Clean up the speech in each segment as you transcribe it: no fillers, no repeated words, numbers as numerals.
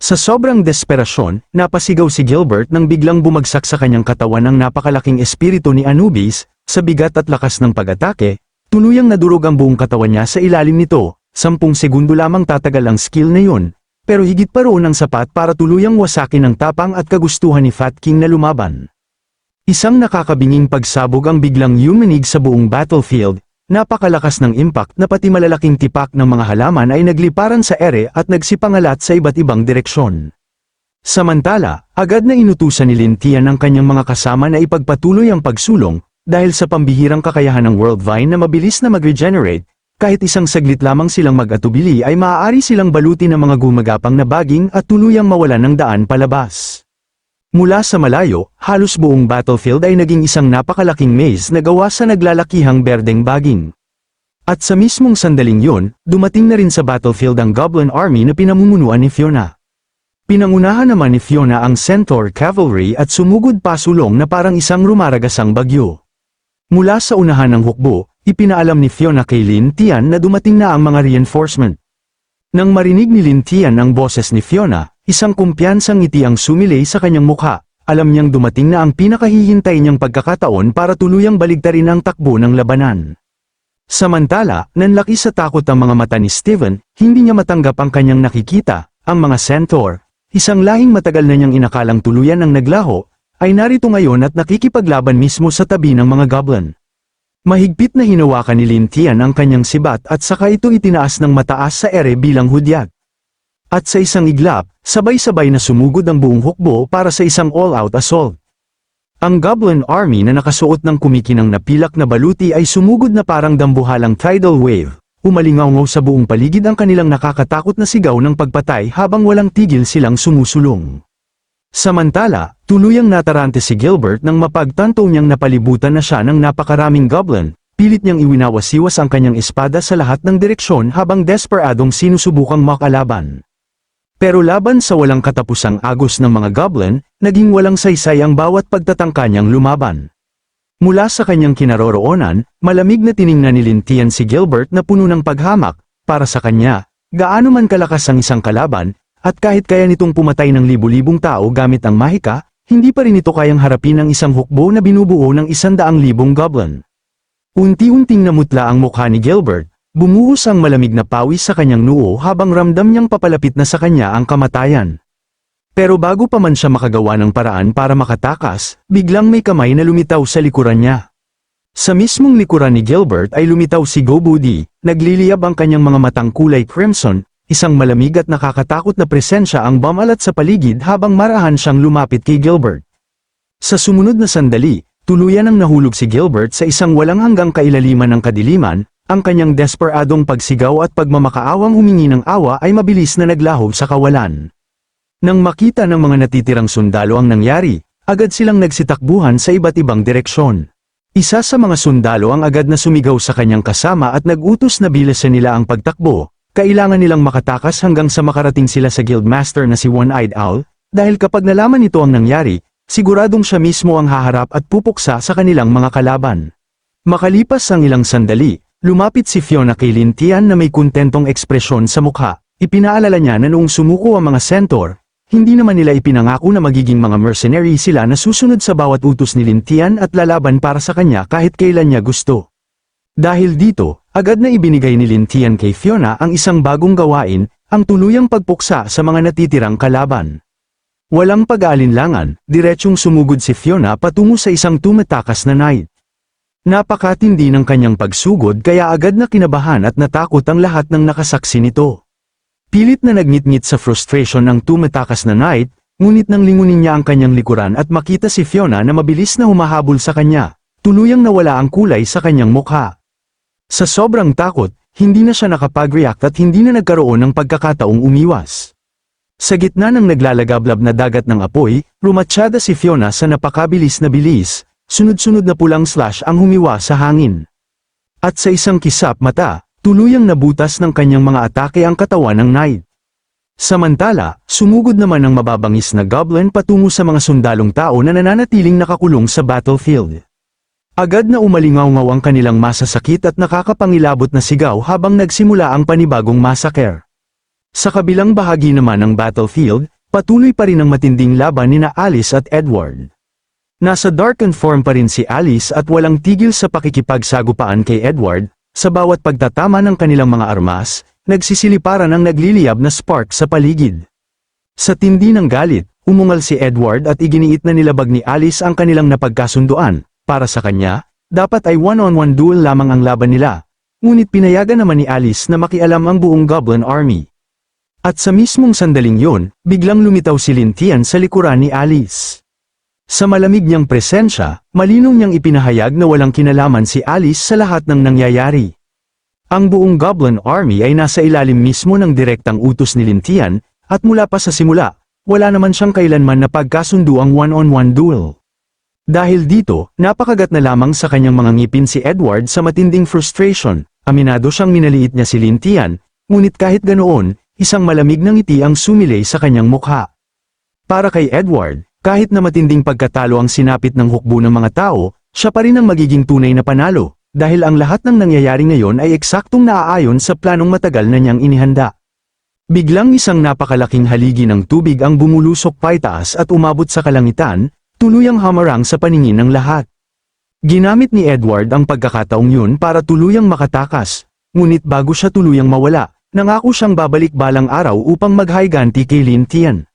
Sa sobrang desperasyon, napasigaw si Gilbert nang biglang bumagsak sa kanyang katawan ang napakalaking espiritu ni Anubis. Sa bigat at lakas ng pag-atake, tuluyang nadurog ang buong katawan niya sa ilalim nito. 10 segundo lamang tatagal ang skill na yun, pero higit pa roon ang sapat para tuluyang wasakin ang tapang at kagustuhan ni Fat King na lumaban. Isang nakakabinging pagsabog ang biglang yumanig sa buong battlefield. Napakalakas ng impact na pati malalaking tipak ng mga halaman ay nagliparan sa ere at nagsipangalat sa iba't ibang direksyon. Samantala, agad na inutusan ni Lin Tian ang kanyang mga kasama na ipagpatuloy ang pagsulong, dahil sa pambihirang kakayahan ng World Vine na mabilis na mag-regenerate, kahit isang saglit lamang silang mag-atubili ay maaari silang balutin ng mga gumagapang na baging at tuluyang mawalan ng daan palabas. Mula sa malayo, halos buong battlefield ay naging isang napakalaking maze na gawa sa naglalakihang berdeng baging. At sa mismong sandaling yun, dumating na rin sa battlefield ang Goblin Army na pinamumunuan ni Fiona. Pinangunahan naman ni Fiona ang Centaur Cavalry at sumugod pasulong na parang isang rumaragasang bagyo. Mula sa unahan ng hukbo, ipinaalam ni Fiona kay Lin Tian na dumating na ang mga reinforcement. Nang marinig ni Lin Tian ang boses ni Fiona, isang kumpiyansang ngiti ang sumilay sa kanyang mukha. Alam niyang dumating na ang pinakahihintay niyang pagkakataon para tuluyang baligtarin ang takbo ng labanan. Samantala, nanlaki sa takot ang mga mata ni Steven, hindi niya matanggap ang kanyang nakikita. Ang mga Centaur, isang lahing matagal na niyang inakalang tuluyan ang naglaho, ay narito ngayon at nakikipaglaban mismo sa tabi ng mga goblin. Mahigpit na hinawakan ni Lin Tian ang kanyang sibat at saka ito itinaas ng mataas sa ere bilang hudyat. At sa isang iglap, sabay-sabay na sumugod ang buong hukbo para sa isang all-out assault. Ang Goblin Army na nakasuot ng kumikinang na pilak na baluti ay sumugod na parang dambuhalang tidal wave. Umalingaw-ngaw sa buong paligid ang kanilang nakakatakot na sigaw ng pagpatay habang walang tigil silang sumusulong. Samantala, tuluyang natarante si Gilbert nang mapagtanto niyang napalibutan na siya ng napakaraming goblin. Pilit niyang iwinawasiwas ang kanyang espada sa lahat ng direksyon habang desperadong sinusubukang makalaban. Pero laban sa walang katapusang agos ng mga goblin, naging walang saysay ang bawat pagtatangka niyang lumaban. Mula sa kanyang kinaroroonan, malamig na tiningnan ni Lin Tian si Gilbert na puno ng paghamak. Para sa kanya, gaano man kalakas ang isang kalaban, at kahit kaya nitong pumatay ng libu-libong tao gamit ang mahika, hindi pa rin ito kayang harapin ang isang hukbo na binubuo ng 100,000 goblin. Unti-unting namutla ang mukha ni Gilbert. Bumuhos ang malamig na pawis sa kanyang noo habang ramdam niyang papalapit na sa kanya ang kamatayan. Pero bago pa man siya makagawa ng paraan para makatakas, biglang may kamay na lumitaw sa likuran niya. Sa mismong likuran ni Gilbert ay lumitaw si Gobudi, nagliliyab ang kanyang mga matang kulay crimson, isang malamig at nakakatakot na presensya ang bumalat sa paligid habang marahan siyang lumapit kay Gilbert. Sa sumunod na sandali, tuluyan ang nahulog si Gilbert sa isang walang hanggang kailaliman ng kadiliman. Ang kanyang desperadong pagsigaw at pagmamakaawang humingi ng awa ay mabilis na naglaho sa kawalan. Nang makita ng mga natitirang sundalo ang nangyari, agad silang nagsitakbuhan sa iba't ibang direksyon. Isa sa mga sundalo ang agad na sumigaw sa kanyang kasama at nag-utos na bilisan nila ang pagtakbo. Kailangan nilang makatakas hanggang sa makarating sila sa guildmaster na si One-Eyed Owl, dahil kapag nalaman nito ang nangyari, siguradong siya mismo ang haharap at pupuksa sa kanilang mga kalaban. Makalipas ang ilang sandali, lumapit si Fiona kay Lin Tian na may kontentong ekspresyon sa mukha. Ipinaalala niya na noong sumuko ang mga Centaur, hindi naman nila ipinangako na magiging mga mercenary sila na susunod sa bawat utos ni Lin Tian at lalaban para sa kanya kahit kailan niya gusto. Dahil dito, agad na ibinigay ni Lin Tian kay Fiona ang isang bagong gawain, ang tuluyang pagpuksa sa mga natitirang kalaban. Walang pag-aalinlangan, diretsyong sumugod si Fiona patungo sa isang tumatakas na knight. Napakatindi ng kanyang pagsugod kaya agad na kinabahan at natakot ang lahat ng nakasaksi nito. Pilit na nagnitngit sa frustration ang tumatakas na knight, ngunit nang lingunin niya ang kanyang likuran at makita si Fiona na mabilis na humahabol sa kanya, tuluyang nawala ang kulay sa kanyang mukha. Sa sobrang takot, hindi na siya nakapag-react at hindi na nagkaroon ng pagkakataong umiwas. Sa gitna ng naglalagablab na dagat ng apoy, rumatsyada si Fiona sa napakabilis na bilis. Sunod-sunod na pulang slash ang humiwa sa hangin. At sa isang kisap mata, tuluyang nabutas ng kanyang mga atake ang katawan ng knight. Samantala, sumugod naman ang mababangis na goblin patungo sa mga sundalong tao na nananatiling nakakulong sa battlefield. Agad na umalingaw-ngaw ang kanilang masasakit at nakakapangilabot na sigaw habang nagsimula ang panibagong massacre. Sa kabilang bahagi naman ng battlefield, Patuloy pa rin ang matinding laban nina Alice at Edward. Nasa darkened form pa rin si Alice at walang tigil sa pakikipagsagupaan kay Edward, sa bawat pagtatama ng kanilang mga armas, nagsisiliparan ang nagliliyab na spark sa paligid. Sa tindi ng galit, umungal si Edward at iginiit na nilabag ni Alice ang kanilang napagkasunduan. Para sa kanya, dapat ay one-on-one duel lamang ang laban nila, ngunit pinayagan naman ni Alice na makialam ang buong Goblin Army. At sa mismong sandaling yon, biglang lumitaw si Lin Tian sa likuran ni Alice. Sa malamig niyang presensya, malinong niyang ipinahayag na walang kinalaman si Alice sa lahat ng nangyayari. Ang buong Goblin Army ay nasa ilalim mismo ng direktang utos ni Lin Tian, at mula pa sa simula, wala naman siyang kailanman na pagkasundo ang one-on-one duel. Dahil dito, napakagat na lamang sa kanyang mga ngipin si Edward sa matinding frustration, aminado siyang minaliit niya si Lin Tian, ngunit kahit ganoon, isang malamig na ngiti ang sumilay sa kanyang mukha. Para kay Edward, kahit na matinding pagkatalo ang sinapit ng hukbo ng mga tao, siya pa rin ang magiging tunay na panalo, dahil ang lahat ng nangyayari ngayon ay eksaktong naaayon sa planong matagal na niyang inihanda. Biglang isang napakalaking haligi ng tubig ang bumulusok paitaas at umabot sa kalangitan, tuluyang hamarang sa paningin ng lahat. Ginamit ni Edward ang pagkakataong yun para tuluyang makatakas, ngunit bago siya tuluyang mawala, nangako siyang babalik balang araw upang maghayganti kay Lin Tian.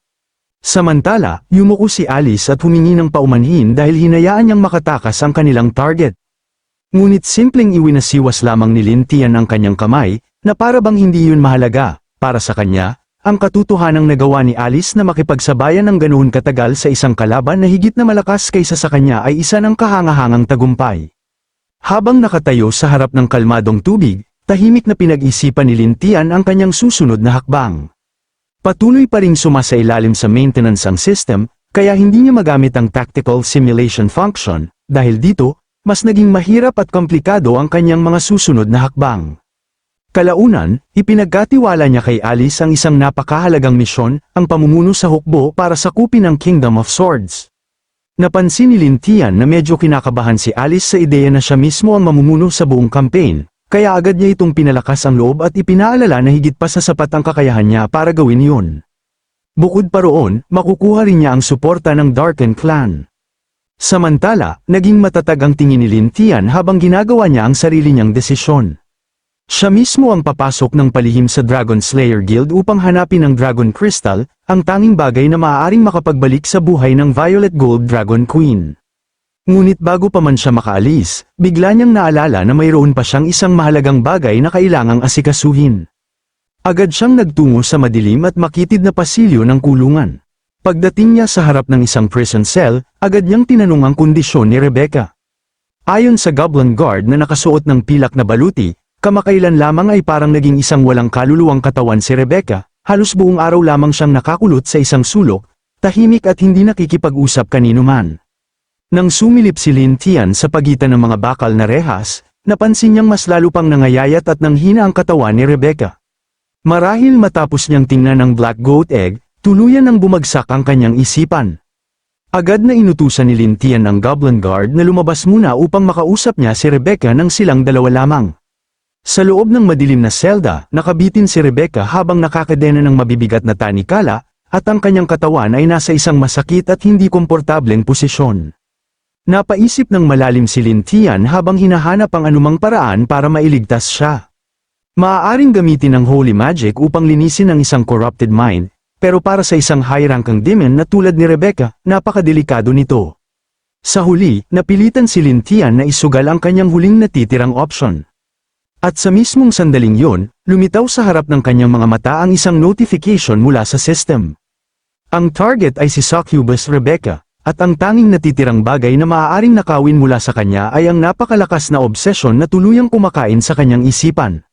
Samantala, yumuko si Alice at humingi ng paumanhin dahil hinayaan niyang makatakas ang kanilang target. Ngunit simpleng iwinasiwas lamang ni Lin Tian ang kanyang kamay, na para bang hindi yun mahalaga. Para sa kanya, ang katotohanang nagawa ni Alice na makipagsabayan ng ganoon katagal sa isang kalaban na higit na malakas kaysa sa kanya ay isa ng kahangahangang tagumpay. Habang nakatayo sa harap ng kalmadong tubig, tahimik na pinag-isipan ni Lin Tian ang kanyang susunod na hakbang. Patuloy pa ring sumasailalim sa maintenance ang system, kaya hindi niya magamit ang tactical simulation function, dahil dito, mas naging mahirap at komplikado ang kanyang mga susunod na hakbang. Kalaunan, ipinagkatiwala niya kay Alice ang isang napakahalagang misyon, ang pamumuno sa hukbo para sakupin ang Kingdom of Swords. Napansin ni Lin Tian na medyo kinakabahan si Alice sa ideya na siya mismo ang mamumuno sa buong campaign, kaya agad niya itong pinalakas ang loob at ipinaalala na higit pa sa sapat ang kakayahan niya para gawin yun. Bukod pa roon, makukuha rin niya ang suporta ng Darken Clan. Samantala, naging matatag ang tingin ni Lin Tian habang ginagawa niya ang sarili niyang desisyon. Siya mismo ang papasok ng palihim sa Dragon Slayer Guild upang hanapin ang Dragon Crystal, ang tanging bagay na maaaring makapagbalik sa buhay ng Violet Gold Dragon Queen. Ngunit bago pa man siya makaalis, bigla niyang naalala na mayroon pa siyang isang mahalagang bagay na kailangang asikasuhin. Agad siyang nagtungo sa madilim at makitid na pasilyo ng kulungan. Pagdating niya sa harap ng isang prison cell, agad niyang tinanong ang kondisyon ni Rebecca. Ayon sa Goblin Guard na nakasuot ng pilak na baluti, kamakailan lamang ay parang naging isang walang kaluluwang katawan si Rebecca, halos buong araw lamang siyang nakakulot sa isang sulok, tahimik at hindi nakikipag-usap kanino man. Nang sumilip si Lin Tian sa pagitan ng mga bakal na rehas, napansin niyang mas lalo pang nangayayat at nanghina ang katawan ni Rebecca. Marahil matapos niyang tingnan ang Black Goat Egg, tuluyan nang bumagsak ang kanyang isipan. Agad na inutusan ni Lin Tian ang Goblin Guard na lumabas muna upang makausap niya si Rebecca nang silang dalawa lamang. Sa loob ng madilim na selda, nakabitin si Rebecca habang nakakadena ng mabibigat na tanikala, at ang kanyang katawan ay nasa isang masakit at hindi komportableng posisyon. Napaisip ng malalim si Lin Tian habang hinahanap ang anumang paraan para mailigtas siya. Maaaring gamitin ang Holy Magic upang linisin ang isang corrupted mind, pero para sa isang high-ranking demon na tulad ni Rebecca, napakadelikado nito. Sa huli, napilitan si Lin Tian na isugal ang kanyang huling natitirang option. At sa mismong sandaling yon, lumitaw sa harap ng kanyang mga mata ang isang notification mula sa system. Ang target ay si Succubus Rebecca, at ang tanging natitirang bagay na maaaring nakawin mula sa kanya ay ang napakalakas na obsesyon na tuluyang kumakain sa kanyang isipan.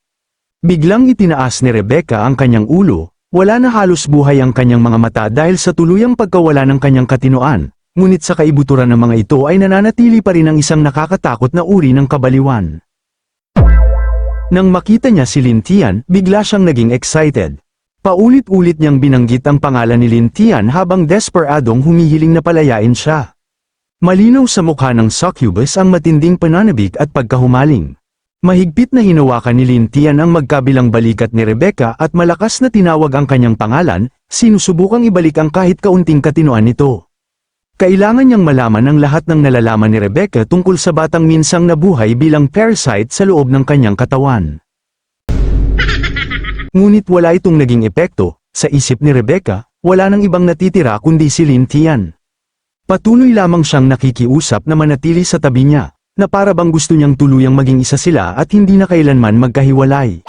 Biglang itinaas ni Rebecca ang kanyang ulo, wala na halos buhay ang kanyang mga mata dahil sa tuluyang pagkawala ng kanyang katinoan, ngunit sa kaibuturan ng mga ito ay nananatili pa rin ang isang nakakatakot na uri ng kabaliwan. Nang makita niya si Lin Tian, bigla siyang naging excited. Paulit-ulit niyang binanggit ang pangalan ni Lin Tian habang desperadong humihiling na palayain siya. Malinaw sa mukha ng Succubus ang matinding pananabik at pagkahumaling. Mahigpit na hinawakan ni Lin Tian ang magkabilang balikat ni Rebecca at malakas na tinawag ang kanyang pangalan, sinusubukang ibalik ang kahit kaunting katinoan nito. Kailangan niyang malaman ang lahat ng nalalaman ni Rebecca tungkol sa batang minsang nabuhay bilang parasite sa loob ng kanyang katawan. Ngunit wala itong naging epekto. Sa isip ni Rebecca, wala nang ibang natitira kundi si Lin Tian. Patuloy lamang siyang nakikiusap na manatili sa tabi niya, na para bang gusto niyang tuluyang maging isa sila at hindi na kailanman magkahiwalay.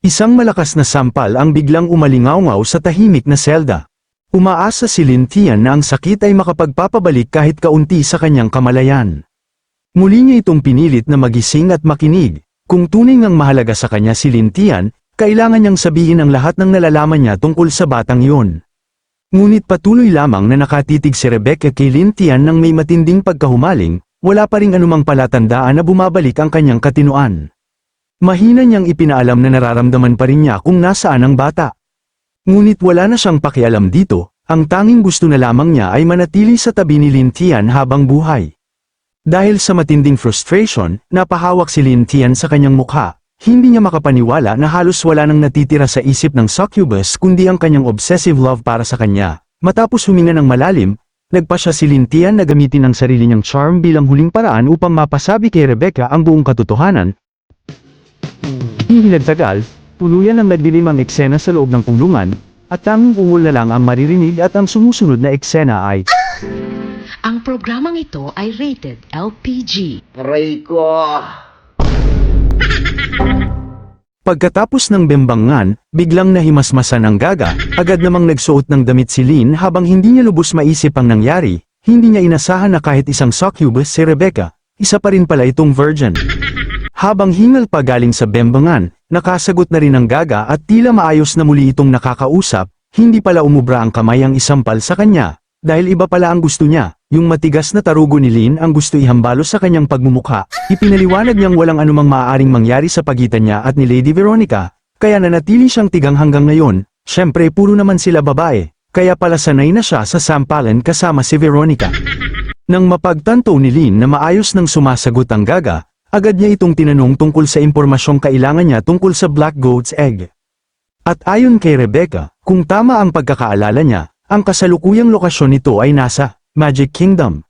Isang malakas na sampal ang biglang umalingaw-ngaw sa tahimik na selda. Umaasa si Lin Tian na ang sakit ay makapagpapabalik kahit kaunti sa kanyang kamalayan. Muli niya itong pinilit na magising at makinig. Kung tunay ngang mahalaga sa kanya si Lin Tian, kailangan niyang sabihin ang lahat ng nalalaman niya tungkol sa batang iyon. Ngunit patuloy lamang na nakatitig si Rebecca kay Lin Tian nang may matinding pagkahumaling, wala pa ring anumang palatandaan na bumabalik ang kanyang katinoan. Mahina niyang ipinaalam na nararamdaman pa rin niya kung nasaan ang bata. Ngunit wala na siyang pakialam dito, ang tanging gusto na lamang niya ay manatili sa tabi ni Lin Tian habang buhay. Dahil sa matinding frustration, napahawak si Lin Tian sa kanyang mukha. Hindi niya makapaniwala na halos wala nang natitira sa isip ng succubus kundi ang kanyang obsessive love para sa kanya. Matapos huminga ng malalim, nagpasya si Lin Tian na gamitin ang sarili niyang charm bilang huling paraan upang mapasabi kay Rebecca ang buong katotohanan. Hindi nagtagal, tuluyan ang nagdilim ang eksena sa loob ng kulungan, at tanging ungol na lang ang maririnig at ang sumusunod na eksena ay Ang programang ito ay rated LPG. Aray ko! Pagkatapos ng bembangan, biglang nahimasmasan ang Gaga, agad namang nagsuot ng damit si Lin habang hindi niya lubos maisip ang nangyari, hindi niya inasahan na kahit isang succubus si Rebecca, isa pa rin pala itong virgin. Habang hingal pa galing sa bembangan, nakasagot na rin ang Gaga at tila maayos na muli itong nakakausap, hindi pala umubra ang kamay ang isampal sa kanya, dahil iba pala ang gusto niya. Yung matigas na tarugo ni Lin ang gusto ihambalo sa kanyang pagmumukha, ipinaliwanag niyang walang anumang maaaring mangyari sa pagitan niya at ni Lady Veronica, kaya nanatili siyang tigang hanggang ngayon. Syempre puro naman sila babae, kaya pala sanay na siya sa sampalan kasama si Veronica. Nang mapagtanto ni Lin na maayos nang sumasagot ang Gaga, agad niya itong tinanong tungkol sa impormasyong kailangan niya tungkol sa Black Goat's Egg. At ayon kay Rebecca, kung tama ang pagkakaalala niya, ang kasalukuyang lokasyon nito ay nasa Magic Kingdom.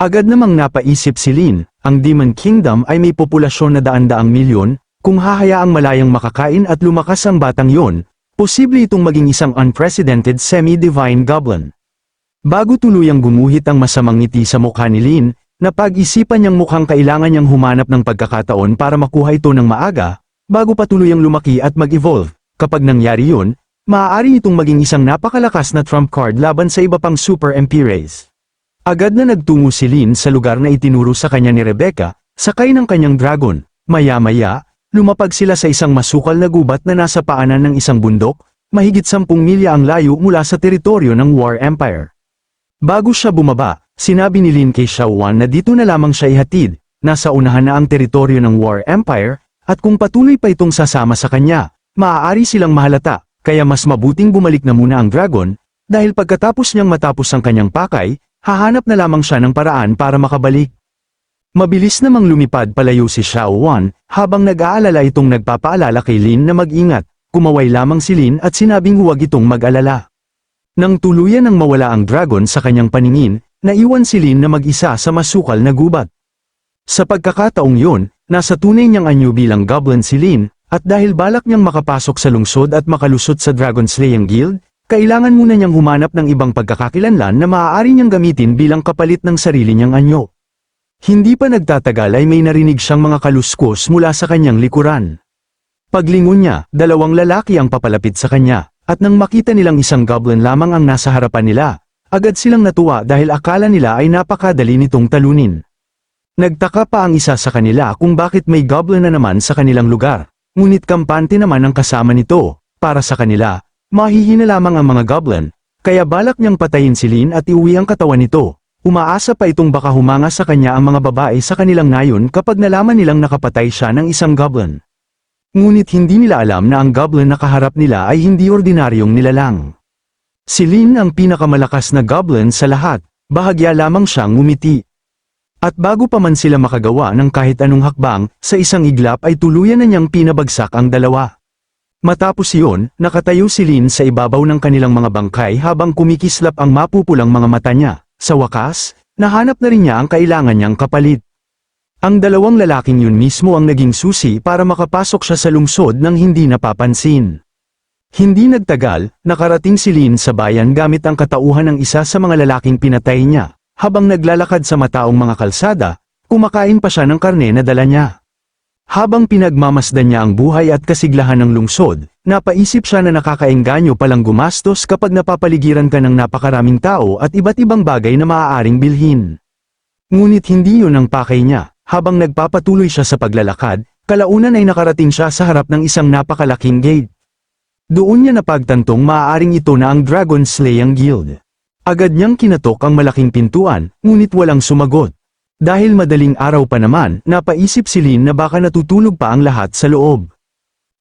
Agad namang napaisip si Lin, ang Demon Kingdom ay may populasyon na daan-daang milyon, kung hahayaang malayang makakain at lumakas ang batang yon, posible itong maging isang unprecedented semi-divine goblin. Bago tuluyang gumuhit ang masamang ngiti sa mukha ni Lin, napag-isipan niyang mukhang kailangan niyang humanap ng pagkakataon para makuha ito ng maaga, bago pa tuluyang lumaki at mag-evolve. Kapag nangyari yun, maaari itong maging isang napakalakas na trump card laban sa iba pang super MP-rays. Agad na nagtungo si Lin sa lugar na itinuro sa kanya ni Rebecca, sakay ng kanyang dragon. Maya-maya, lumapag sila sa isang masukal na gubat na nasa paanan ng isang bundok, mahigit 10 milya ang layo mula sa teritoryo ng War Empire. Bago siya bumaba, sinabi ni Lin kay Xiaowan na dito na lamang siya ihatid, nasa unahan na ang teritoryo ng War Empire, at kung patuloy pa itong sasama sa kanya, maaari silang mahalata. Kaya mas mabuting bumalik na muna ang dragon, dahil pagkatapos niyang matapos ang kanyang pakay, hahanap na lamang siya ng paraan para makabalik. Mabilis namang lumipad palayo si Xiaowan, habang nag-aalala itong nagpapaalala kay Lin na mag-ingat, kumaway lamang si Lin at sinabing huwag itong mag-alala. Nang tuluyan ang mawala ang dragon sa kanyang paningin, naiwan si Lin na mag-isa sa masukal na gubat. Sa pagkakataong yun, nasa tunay niyang anyo bilang goblin si Lin, at dahil balak niyang makapasok sa lungsod at makalusot sa Dragon Slaying Guild, kailangan muna niyang humanap ng ibang pagkakakilanlan na maaari niyang gamitin bilang kapalit ng sarili niyang anyo. Hindi pa nagtatagal ay may narinig siyang mga kaluskos mula sa kanyang likuran. Paglingon niya, 2 lalaki ang papalapit sa kanya, at nang makita nilang isang goblin lamang ang nasa harapan nila, agad silang natuwa dahil akala nila ay napakadali nitong talunin. Nagtaka pa ang isa sa kanila kung bakit may goblin na naman sa kanilang lugar. Ngunit kampante naman ang kasama nito, para sa kanila, mahihina lamang ang mga goblin, kaya balak niyang patayin si Lin at iuwi ang katawan nito. Umaasa pa itong baka humanga sa kanya ang mga babae sa kanilang nayon kapag nalaman nilang nakapatay siya ng isang goblin. Ngunit hindi nila alam na ang goblin na kaharap nila ay hindi ordinaryong nilalang. Si Lin ang pinakamalakas na goblin sa lahat, bahagya lamang siyang ngumiti. At bago pa man sila makagawa ng kahit anong hakbang, sa isang iglap ay tuluyan na niyang pinabagsak ang dalawa. Matapos iyon, nakatayo si Lin sa ibabaw ng kanilang mga bangkay habang kumikislap ang mapupulang mga mata niya. Sa wakas, nahanap na rin niya ang kailangan niyang kapalit. Ang dalawang lalaking yun mismo ang naging susi para makapasok siya sa lungsod nang hindi napapansin. Hindi nagtagal, nakarating si Lin sa bayan gamit ang katauhan ng isa sa mga lalaking pinatay niya. Habang naglalakad sa mataong mga kalsada, kumakain pa siya ng karne na dala niya. Habang pinagmamasdan niya ang buhay at kasiglahan ng lungsod, napaisip siya na nakakaengganyo palang gumastos kapag napapaligiran ka ng napakaraming tao at iba't ibang bagay na maaaring bilhin. Ngunit hindi yun ang pakay niya. Habang nagpapatuloy siya sa paglalakad, kalaunan ay nakarating siya sa harap ng isang napakalaking gate. Doon niya napagtantong maaaring ito na ang Dragon Slaying Guild. Agad niyang kinatok ang malaking pintuan, ngunit walang sumagot. Dahil madaling araw pa naman, napaisip si Lin na baka natutulog pa ang lahat sa loob.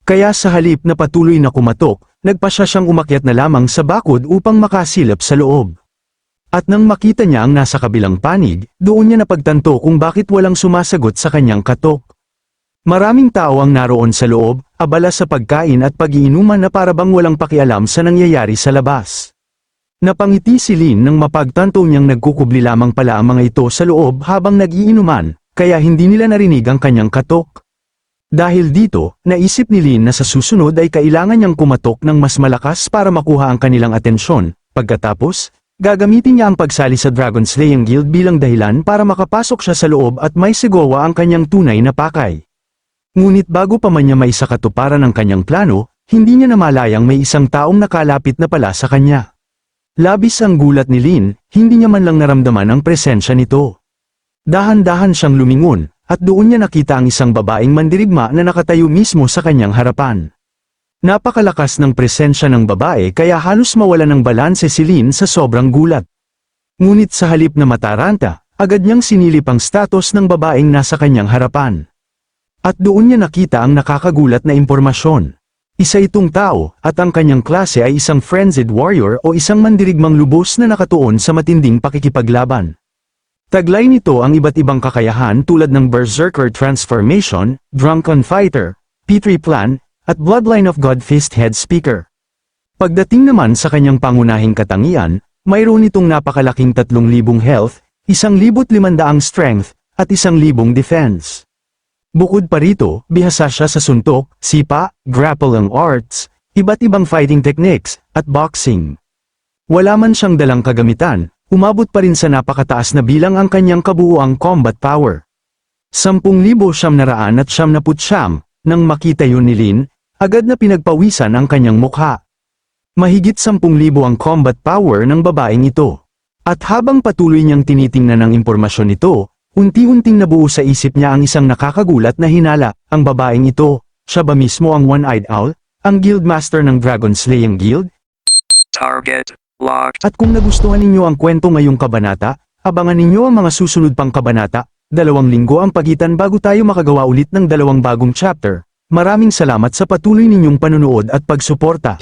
Kaya sa halip na patuloy na kumatok, nagpasya siyang umakyat na lamang sa bakod upang makasilap sa loob. At nang makita niya ang nasa kabilang panig, doon niya napagtanto kung bakit walang sumasagot sa kanyang katok. Maraming tao ang naroon sa loob, abala sa pagkain at pag-iinuman na parabang walang pakialam sa nangyayari sa labas. Napangiti si Lin nang mapagtanto niyang nagkukubli lamang pala ang mga ito sa loob habang nag-iinuman, kaya hindi nila narinig ang kanyang katok. Dahil dito, naisip ni Lin na sa susunod ay kailangan niyang kumatok ng mas malakas para makuha ang kanilang atensyon. Pagkatapos, gagamitin niya ang pagsali sa Dragon Slaying Guild bilang dahilan para makapasok siya sa loob at may sigawa ang kanyang tunay na pakay. Ngunit bago pa man niya maisakatuparan ang kanyang plano, hindi niya namalayang may isang taong nakalapit na pala sa kanya. Labis ang gulat ni Lin, hindi niya man lang naramdaman ang presensya nito. Dahan-dahan siyang lumingon, at doon niya nakita ang isang babaeng mandirigma na nakatayo mismo sa kanyang harapan. Napakalakas ng presensya ng babae kaya halos mawala ng balanse si Lin sa sobrang gulat. Ngunit sa halip na mataranta, agad niyang sinilip ang status ng babaeng nasa kanyang harapan. At doon niya nakita ang nakakagulat na impormasyon. Isa itong tao, at ang kanyang klase ay isang frenzied warrior o isang mandirigmang lubos na nakatuon sa matinding pakikipaglaban. Taglay nito ang iba't ibang kakayahan tulad ng Berserker Transformation, Drunken Fighter, P3 Plan, at Bloodline of God Fist Head Speaker. Pagdating naman sa kanyang pangunahing katangian, mayroon itong napakalaking 3,000 health, 1,500 strength, at 1,000 defense. Bukod pa rito, bihasa siya sa suntok, sipa, grappling arts, iba't ibang fighting techniques, at boxing. Wala man siyang dalang kagamitan, umabot pa rin sa napakataas na bilang ang kanyang kabuuang combat power. 10,999, nang makita yun ni Lin, agad na pinagpawisan ang kanyang mukha. Mahigit 10,000 ang combat power ng babaeng ito. At habang patuloy niyang tinitingnan ang impormasyon nito, unti-unting nabuo sa isip niya ang isang nakakagulat na hinala, ang babaeng ito, siya ba mismo ang One-Eyed Owl, ang Guildmaster ng Dragon Slaying Guild? Target locked. At kung nagustuhan ninyo ang kwento ngayong kabanata, abangan ninyo ang mga susunod pang kabanata. 2 linggo ang pagitan bago tayo makagawa ulit ng 2 bagong chapter. Maraming salamat sa patuloy ninyong panunood at pagsuporta.